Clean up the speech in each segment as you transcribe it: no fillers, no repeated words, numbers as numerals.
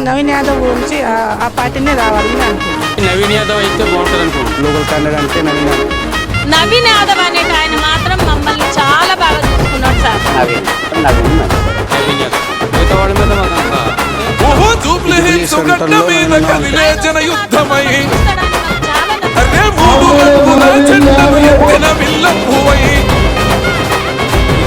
నవీన్ యాదవ్ గురించి ఆ పార్టీనే రావాలని అనుకుంటున్నాను. నవీన్ యాదవ్ అయితే బాగుంటుంది అనుకుంటున్నాను. లోకల్ క్యాండిడేట్ అంటే నవీన్ యాదవ్ అనేట ఆయన మాత్రం మమ్మల్ని చాలా బాగా చూసుకున్నాడు సార్. నవీన్ యాదవ్ మిగతా వాళ్ళ మీద మాకంతా జూబ్లీ హిల్స్ గడ్డ మీద కదిలే జన యుద్ధమై చాలా అరే మూడు రంగుల జెండలు ఎత్తిన విల్లంబువై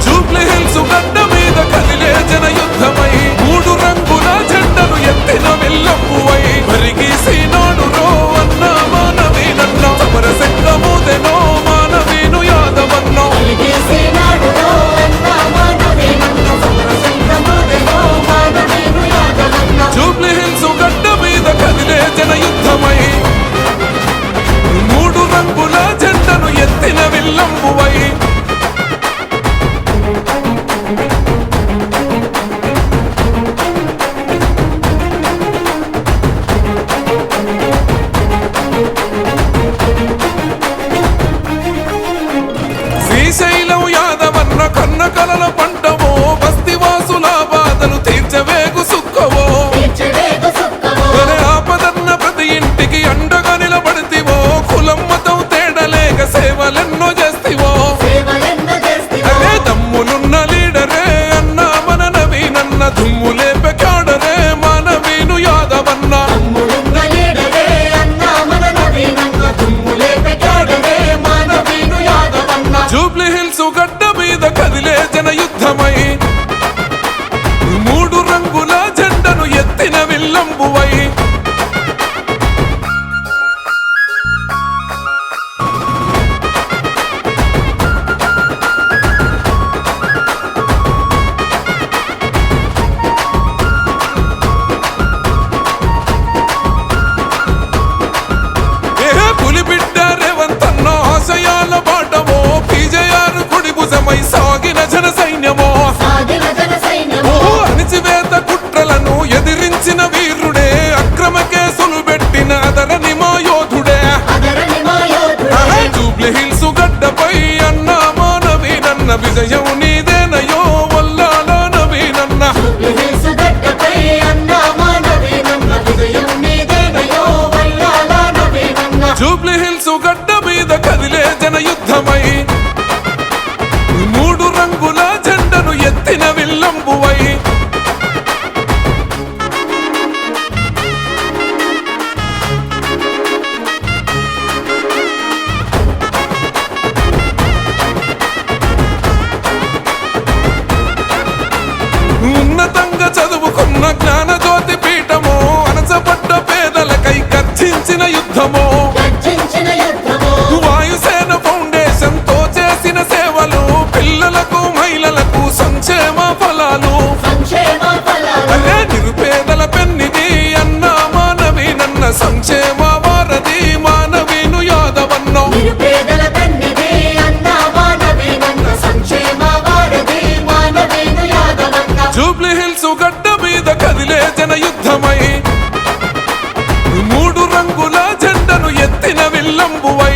జూబ్లీ హిల్స్ గడ్డ మీద కదిలే జన యుద్ధమై మూడు రంగుల జెండలు ఎత్తిన విల్లంబువై మరిగీసి నాడు రో అన్న మానవీనన్న సమర సంగమోదెనో మానవీను యాదవన్న జూబ్లీ హిల్స్ గడ్డ మీద కదిలే జన యుద్ధమై మూడు రంగుల జెండను ఎత్తిన విల్లంబువై శ్రీశైలం యాదవన్న కన్న కలల పంటవో బస్తివాసుల బాధలు తీర్చవేగు సుక్కవో ఆపదన్న ప్రతి ఇంటికి అండగా నిలబడితివో కులం మతం తేడలేక సేవలెన్నో చేస్తివో అదే దమ్ములున్న లీడరే అన్న మన నవీనన్న దుమ్ములే పెకాడరే మానవీను యాదవన్న జూబ్లీ హిల్స్ గడ్డ మీద కదిలే జన యుద్ధమై మూడు రంగుల జెండను ఎత్తిన విల్లంబువై పులిబిడ్డ రేవంతన్న ఆశయాల బాటమో పీజేఆర్ కుడి భుజమై సాగిన జన సైన్యమో అణిచివేత కుట్రలను ఎదిరించిన వీరుడే అక్రమ కేసులు పెట్టిన అదరని మా యోధుడే జూబ్లీ హిల్స్ గడ్డపై అన్న మానవీనన్న విజయం నీదేనయో వల్లాల నవీనన్న జూబ్లీ హిల్స్ గడ్డ మీద కదిలే జన యుద్ధమై మూడు రంగుల జెండను ఎత్తిన విల్లంబువై ఉన్నతంగా చదువుకున్న జ్ఞానజ్యోతి పీఠమో అనసపడ్డ పేదలకై గర్జించిన యుద్ధమో వాయుసేన ఫౌండేషన్ తో చేసిన సేవలు పిల్లలకు మహిళలకు సంక్షేమ ఫలాలు అదే నిరుపేదల పెన్నిది అన్న మానవీనన్న సంక్షేమ వారధి మానవీను యాదవన్న జూబ్లీ హిల్స్ గడ్డ మీద కదిలే జన యుద్ధమై మూడు రంగుల జెండను ఎత్తిన విల్లంబువై